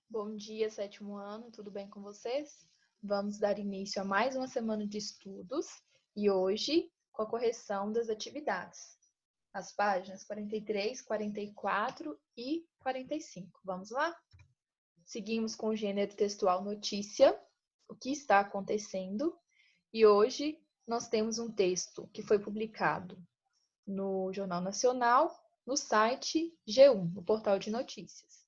Bom dia, sétimo ano, tudo bem com vocês? Vamos dar início a mais uma semana de estudos e hoje com a correção das atividades, as páginas 43, 44 e 45. Vamos lá? Seguimos com o gênero textual notícia, o que está acontecendo, e hoje nós temos um texto que foi publicado no Jornal Nacional, no site G1, no portal de notícias.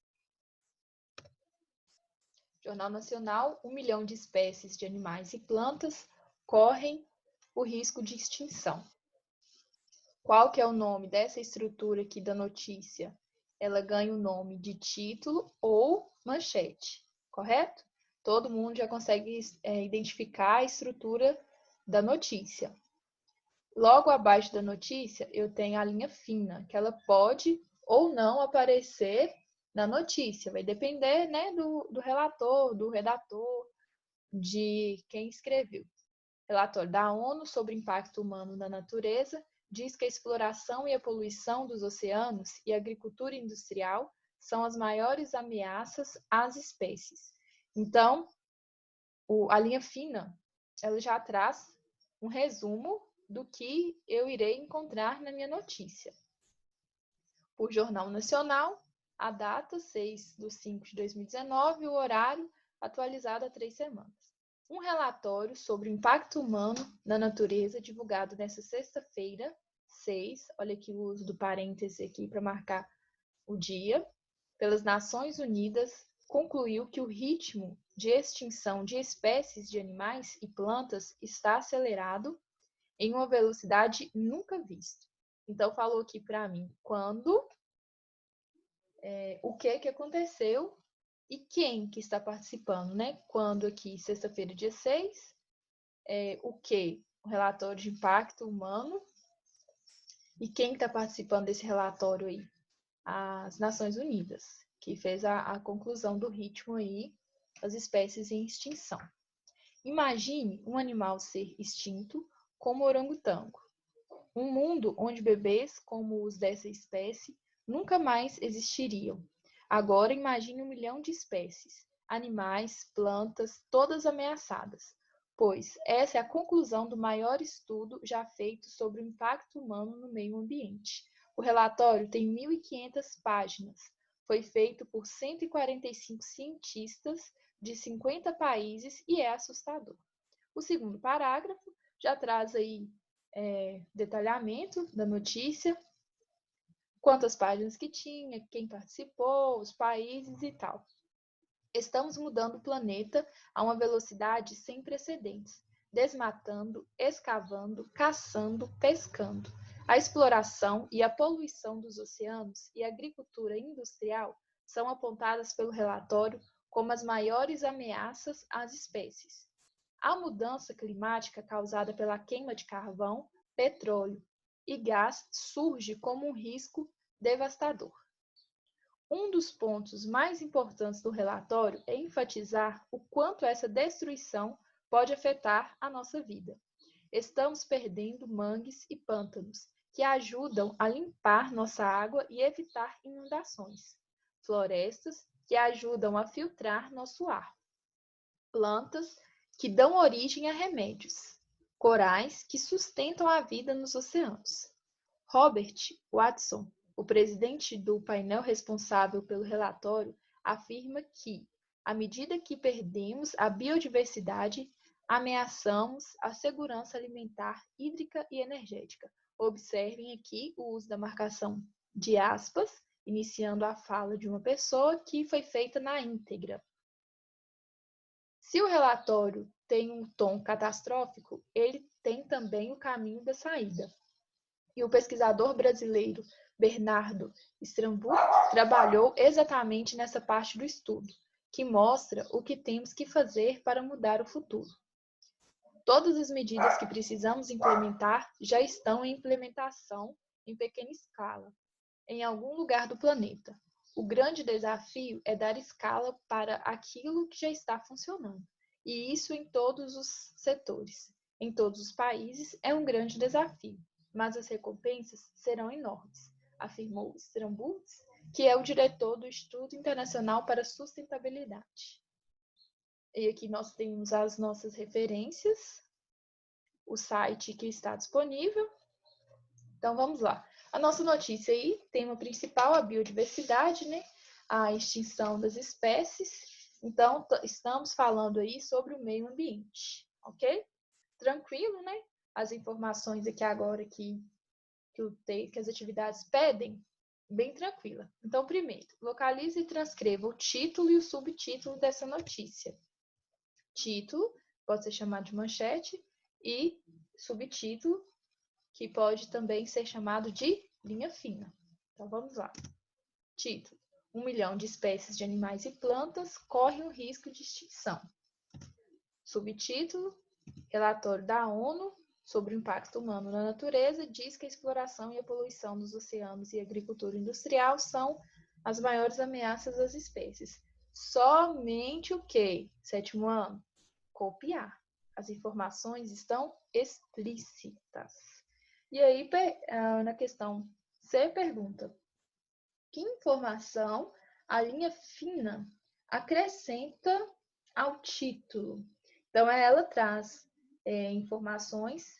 Jornal Nacional, 1 milhão de espécies de animais e plantas correm o risco de extinção. Qual que é o nome dessa estrutura aqui da notícia? Ela ganha o nome de título ou manchete, correto? Todo mundo já consegue identificar a estrutura da notícia. Logo abaixo da notícia, eu tenho a linha fina, que ela pode ou não aparecer na notícia. Vai depender, né, do relator, do redator, de quem escreveu. Relatório da ONU sobre o impacto humano na natureza diz que a exploração e a poluição dos oceanos e a agricultura industrial são as maiores ameaças às espécies. Então, a linha fina, ela já traz um resumo do que eu irei encontrar na minha notícia. Por Jornal Nacional, a data 6/5/2019, o horário atualizado há 3 semanas. Um relatório sobre o impacto humano na natureza, divulgado nesta sexta-feira, 6, olha aqui o uso do parêntese aqui para marcar o dia, pelas Nações Unidas, concluiu que o ritmo de extinção de espécies de animais e plantas está acelerado em uma velocidade nunca vista. Então, falou aqui para mim quando, o que aconteceu e quem que está participando, né? Quando aqui, sexta-feira, dia 6, o que? O relatório de impacto humano. E quem está participando desse relatório aí? As Nações Unidas, que fez a conclusão do ritmo aí das espécies em extinção. Imagine um animal ser extinto como o orangotango. Um mundo onde bebês como os dessa espécie nunca mais existiriam. Agora imagine 1 milhão de espécies, animais, plantas, todas ameaçadas, pois essa é a conclusão do maior estudo já feito sobre o impacto humano no meio ambiente. O relatório tem 1.500 páginas, foi feito por 145 cientistas de 50 países e é assustador. O segundo parágrafo já traz aí detalhamento da notícia, quantas páginas que tinha, quem participou, os países e tal. Estamos mudando o planeta a uma velocidade sem precedentes, desmatando, escavando, caçando, pescando. A exploração e a poluição dos oceanos e a agricultura industrial são apontadas pelo relatório como as maiores ameaças às espécies. A mudança climática causada pela queima de carvão, petróleo e gás surge como um risco devastador. Um dos pontos mais importantes do relatório é enfatizar o quanto essa destruição pode afetar a nossa vida. Estamos perdendo mangues e pântanos, que ajudam a limpar nossa água e evitar inundações. Florestas, que ajudam a filtrar nosso ar. Plantas, que dão origem a remédios. Corais, que sustentam a vida nos oceanos. Robert Watson, o presidente do painel responsável pelo relatório, afirma que, à medida que perdemos a biodiversidade, ameaçamos a segurança alimentar, hídrica e energética. Observem aqui o uso da marcação de aspas, iniciando a fala de uma pessoa que foi feita na íntegra. Se o relatório tem um tom catastrófico, ele tem também o caminho da saída. E o pesquisador brasileiro Bernardo Strambull trabalhou exatamente nessa parte do estudo, que mostra o que temos que fazer para mudar o futuro. Todas as medidas que precisamos implementar já estão em implementação em pequena escala, em algum lugar do planeta. O grande desafio é dar escala para aquilo que já está funcionando, e isso em todos os setores. Em todos os países é um grande desafio, mas as recompensas serão enormes, afirmou Strambull, que é o diretor do Instituto Internacional para a Sustentabilidade. E aqui nós temos as nossas referências, o site que está disponível. Então, vamos lá. A nossa notícia aí, tema principal, a biodiversidade, né? A extinção das espécies. Então, estamos falando aí sobre o meio ambiente, ok? Tranquilo, né? As informações aqui agora que as atividades pedem, bem tranquila. Então, primeiro, localize e transcreva o título e o subtítulo dessa notícia. Título pode ser chamado de manchete e subtítulo, que pode também ser chamado de linha fina. Então, vamos lá. Título: 1 milhão de espécies de animais e plantas correm o risco de extinção. Subtítulo: relatório da ONU sobre o impacto humano na natureza diz que a exploração e a poluição dos oceanos e a agricultura industrial são as maiores ameaças às espécies. Somente o quê? 7º ano? Copiar. As informações estão explícitas. E aí, na questão C, pergunta: que informação a linha fina acrescenta ao título? Então, ela traz informações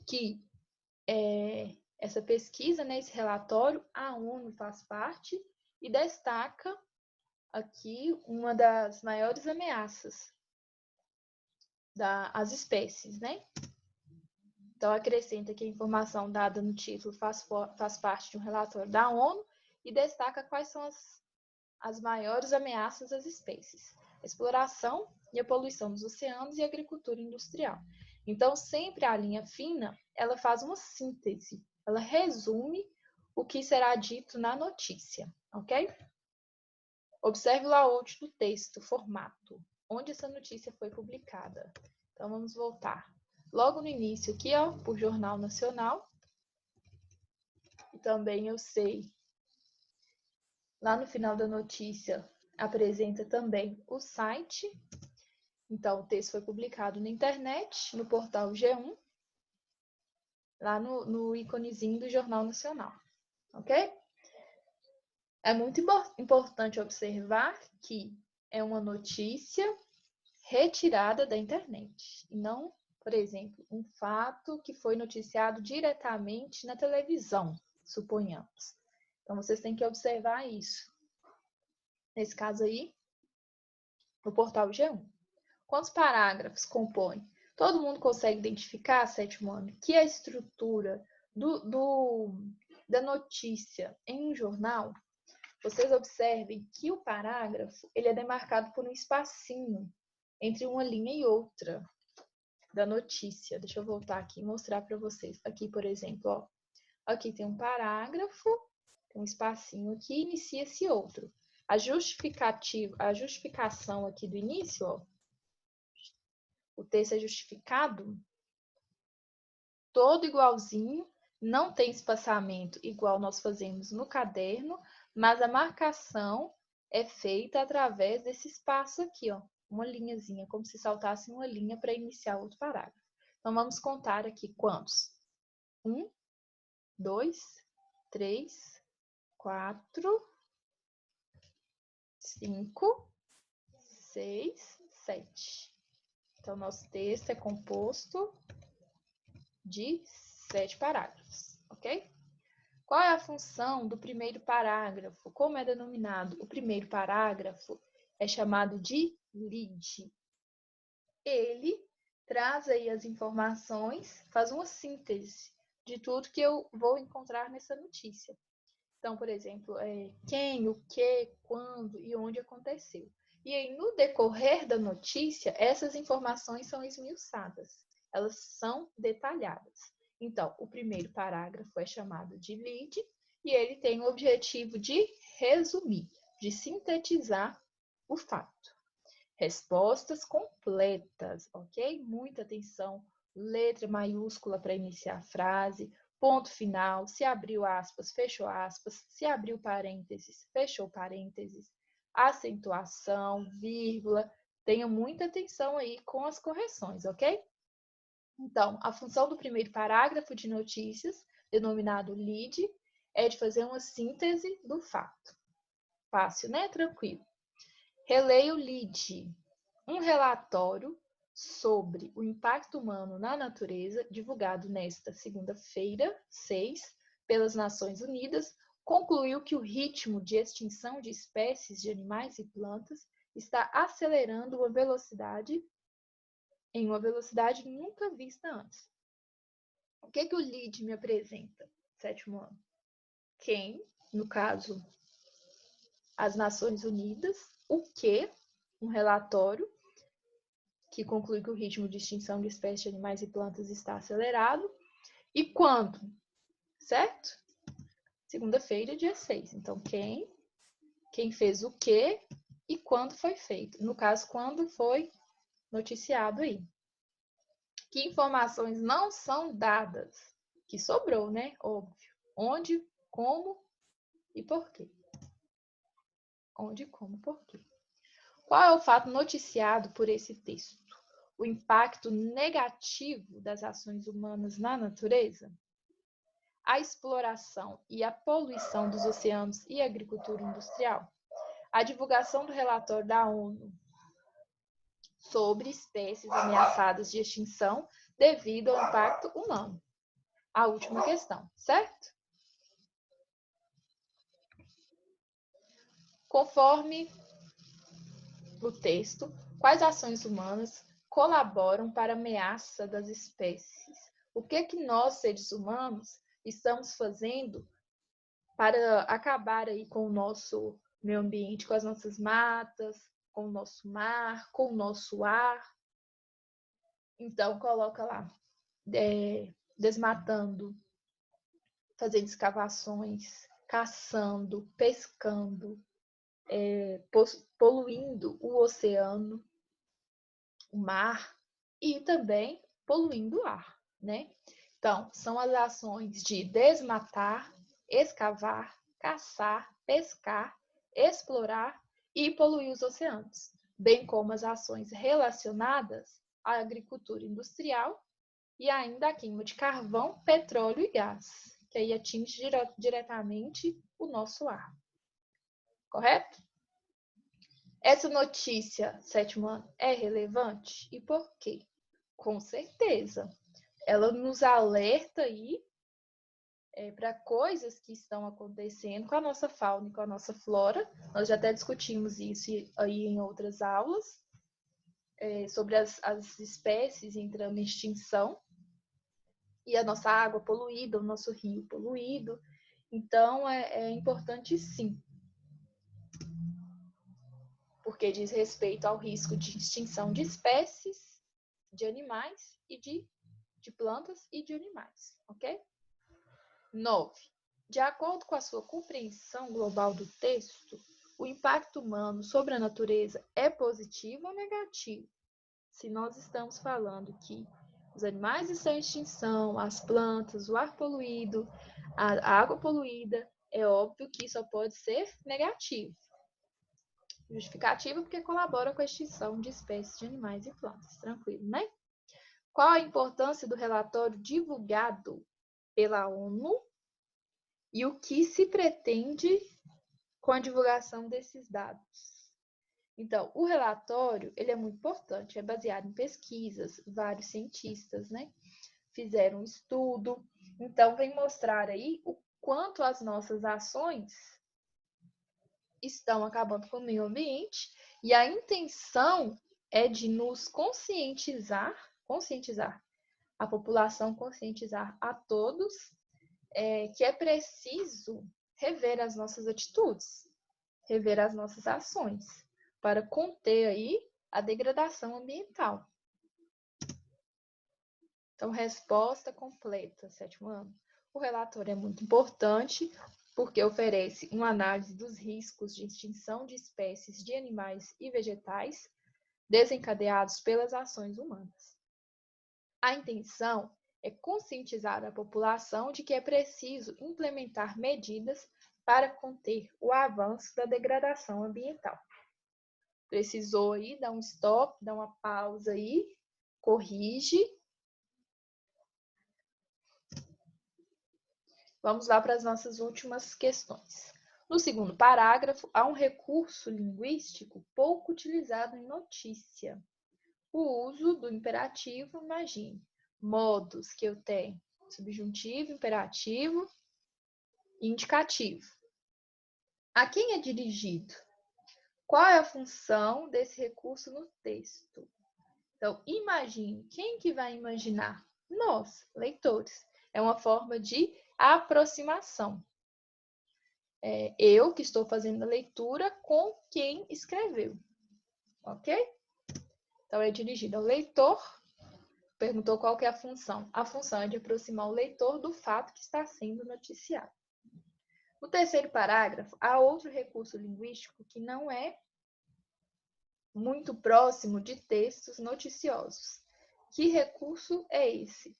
que essa pesquisa, né, esse relatório, a ONU faz parte e destaca aqui uma das maiores ameaças às espécies, né? Então, acrescenta que a informação dada no título faz parte de um relatório da ONU e destaca quais são as maiores ameaças às espécies: a exploração e a poluição dos oceanos e a agricultura industrial. Então, sempre a linha fina, ela faz uma síntese, ela resume o que será dito na notícia, ok? Observe o layout do texto, formato, onde essa notícia foi publicada. Então, vamos voltar. Logo no início aqui, ó, por Jornal Nacional. E também eu sei, lá no final da notícia, apresenta também o site. Então, o texto foi publicado na internet, no portal G1, lá no íconezinho do Jornal Nacional, ok? É muito importante observar que é uma notícia retirada da internet, e não, por exemplo, um fato que foi noticiado diretamente na televisão, suponhamos. Então, vocês têm que observar isso. Nesse caso aí, no portal G1. Quantos parágrafos compõe? Todo mundo consegue identificar, 7º ano, que a estrutura da notícia em um jornal, vocês observem que o parágrafo ele é demarcado por um espacinho entre uma linha e outra da notícia. Deixa eu voltar aqui e mostrar para vocês. Aqui, por exemplo, ó, aqui tem um parágrafo, tem um espacinho aqui, inicia-se outro. A justificação aqui do início, ó, o texto é justificado, todo igualzinho, não tem espaçamento igual nós fazemos no caderno, mas a marcação é feita através desse espaço aqui, ó, uma linhazinha, como se saltasse uma linha para iniciar outro parágrafo. Então, vamos contar aqui quantos? 1, 2, 3, 4, 5, 6, 7. Então, nosso texto é composto de 7 parágrafos, ok? Qual é a função do primeiro parágrafo? Como é denominado? O primeiro parágrafo é chamado de lead. Ele traz aí as informações, faz uma síntese de tudo que eu vou encontrar nessa notícia. Então, por exemplo, quem, o que, quando e onde aconteceu. E aí, no decorrer da notícia, essas informações são esmiuçadas, elas são detalhadas. Então, o primeiro parágrafo é chamado de lead e ele tem o objetivo de resumir, de sintetizar o fato. Respostas completas, ok? Muita atenção, letra maiúscula para iniciar a frase, ponto final, se abriu aspas, fechou aspas, se abriu parênteses, fechou parênteses, acentuação, vírgula. Tenha muita atenção aí com as correções, ok? Então, a função do primeiro parágrafo de notícias, denominado lead, é de fazer uma síntese do fato. Fácil, né? Tranquilo. Releia o LIDE, um relatório sobre o impacto humano na natureza, divulgado nesta segunda-feira, 6, pelas Nações Unidas, concluiu que o ritmo de extinção de espécies de animais e plantas está acelerando em uma velocidade nunca vista antes. O que o LIDE me apresenta? 7º ano. Quem, no caso, as Nações Unidas, o que, um relatório que conclui que o ritmo de extinção de espécies de animais e plantas está acelerado, e quando, certo? Segunda-feira, dia 6. Então, quem fez o que e quando foi feito. No caso, quando foi noticiado aí. Que informações não são dadas? Que sobrou, né? Óbvio. Onde, como e por quê. Onde, como, por quê. Qual é o fato noticiado por esse texto? O impacto negativo das ações humanas na natureza? A exploração e a poluição dos oceanos e a agricultura industrial? A divulgação do relatório da ONU sobre espécies ameaçadas de extinção devido ao impacto humano? A última questão, certo? Conforme o texto, quais ações humanas colaboram para a ameaça das espécies? O que nós, seres humanos, estamos fazendo para acabar aí com o nosso meio ambiente, com as nossas matas, com o nosso mar, com o nosso ar? Então, coloca lá, desmatando, fazendo escavações, caçando, pescando, poluindo o oceano, o mar e também poluindo o ar, né? Então, são as ações de desmatar, escavar, caçar, pescar, explorar e poluir os oceanos, bem como as ações relacionadas à agricultura industrial e ainda a queima de carvão, petróleo e gás, que aí atinge diretamente o nosso ar. Correto? Essa notícia, 7º ano, é relevante? E por quê? Com certeza. Ela nos alerta aí para coisas que estão acontecendo com a nossa fauna e com a nossa flora. Nós já até discutimos isso aí em outras aulas, sobre as espécies entrando em extinção e a nossa água poluída, o nosso rio poluído. Então, é importante sim, porque diz respeito ao risco de extinção de espécies, de animais e de plantas e de animais, ok? 9. De acordo com a sua compreensão global do texto, o impacto humano sobre a natureza é positivo ou negativo? Se nós estamos falando que os animais estão em extinção, as plantas, o ar poluído, a água poluída, é óbvio que isso pode ser negativo. Justificativa porque colabora com a extinção de espécies de animais e plantas. Tranquilo, né? Qual a importância do relatório divulgado pela ONU e o que se pretende com a divulgação desses dados? Então, o relatório, ele é muito importante, é baseado em pesquisas, vários cientistas, né, fizeram um estudo, então vem mostrar aí o quanto as nossas ações estão acabando com o meio ambiente, e a intenção é de nos conscientizar a população, conscientizar a todos, que é preciso rever as nossas atitudes, rever as nossas ações, para conter aí a degradação ambiental. Então, resposta completa, 7º ano. O relatório é muito importante porque oferece uma análise dos riscos de extinção de espécies de animais e vegetais desencadeados pelas ações humanas. A intenção é conscientizar a população de que é preciso implementar medidas para conter o avanço da degradação ambiental. Precisou aí dar um stop, dar uma pausa aí, corrige Vamos lá para as nossas últimas questões. No segundo parágrafo, há um recurso linguístico pouco utilizado em notícia. O uso do imperativo, imagine, modos que eu tenho, subjuntivo, imperativo e indicativo. A quem é dirigido? Qual é a função desse recurso no texto? Então, imagine. Quem que vai imaginar? Nós, leitores. É uma forma de aproximação. Eu que estou fazendo a leitura com quem escreveu. Ok? Então, é dirigido ao leitor. Perguntou qual que é a função. A função é de aproximar o leitor do fato que está sendo noticiado. No terceiro parágrafo, há outro recurso linguístico que não é muito próximo de textos noticiosos. Que recurso é esse?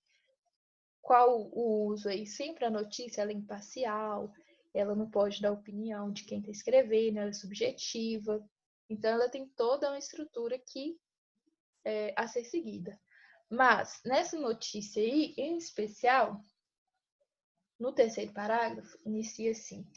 Qual o uso aí? Sempre a notícia ela é imparcial, ela não pode dar opinião de quem está escrevendo, ela é subjetiva. Então, ela tem toda uma estrutura que a ser seguida. Mas, nessa notícia aí, em especial, no terceiro parágrafo, inicia assim.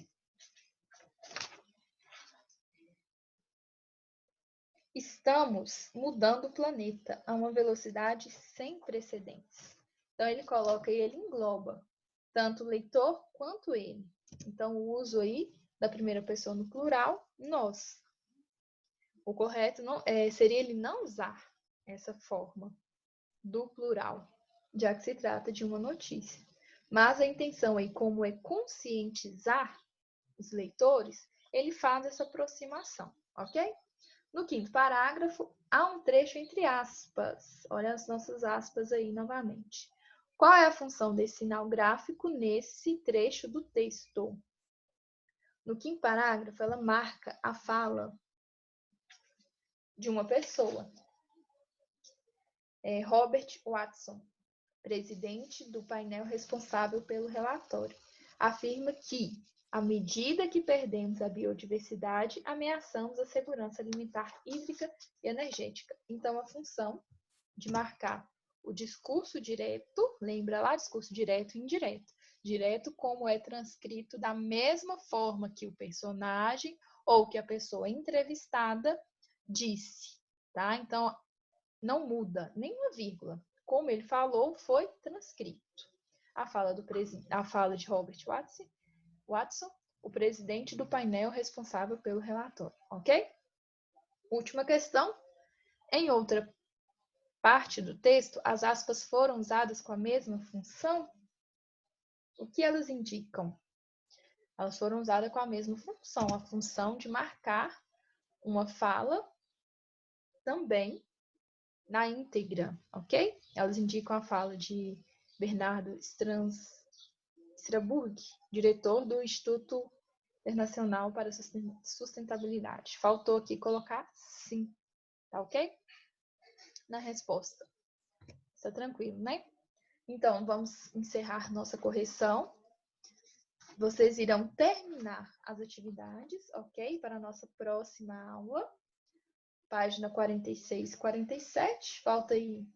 Estamos mudando o planeta a uma velocidade sem precedentes. Então, ele coloca e ele engloba tanto o leitor quanto ele. Então, o uso aí da primeira pessoa no plural, nós. O correto seria ele não usar essa forma do plural, já que se trata de uma notícia. Mas a intenção aí, como é conscientizar os leitores, ele faz essa aproximação, ok? No quinto parágrafo, há um trecho entre aspas. Olha as nossas aspas aí novamente. Qual é a função desse sinal gráfico nesse trecho do texto? No quinto parágrafo, ela marca a fala de uma pessoa. Robert Watson, presidente do painel responsável pelo relatório, afirma que, à medida que perdemos a biodiversidade, ameaçamos a segurança alimentar, hídrica e energética. Então, a função de marcar o discurso direto, lembra lá, discurso direto e indireto. Direto como é transcrito da mesma forma que o personagem ou que a pessoa entrevistada disse, tá? Então, não muda nenhuma vírgula. Como ele falou, foi transcrito. A fala de Robert Watson, o presidente do painel responsável pelo relatório, ok? Última questão. Em outra parte do texto, as aspas foram usadas com a mesma função? O que elas indicam? Elas foram usadas com a mesma função, a função de marcar uma fala também na íntegra, ok? Elas indicam a fala de Bernardo Strasburg, diretor do Instituto Internacional para a Sustentabilidade. Faltou aqui colocar sim, tá ok? Na resposta. Está tranquilo, né? Então, vamos encerrar nossa correção. Vocês irão terminar as atividades, ok? Para a nossa próxima aula. Página 46 e 47. Falta aí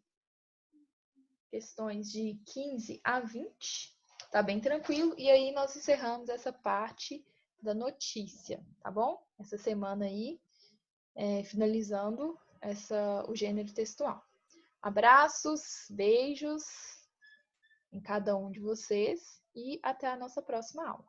questões de 15 a 20. Tá bem tranquilo. E aí nós encerramos essa parte da notícia, tá bom? Essa semana aí, finalizando o gênero textual. Abraços, beijos em cada um de vocês e até a nossa próxima aula.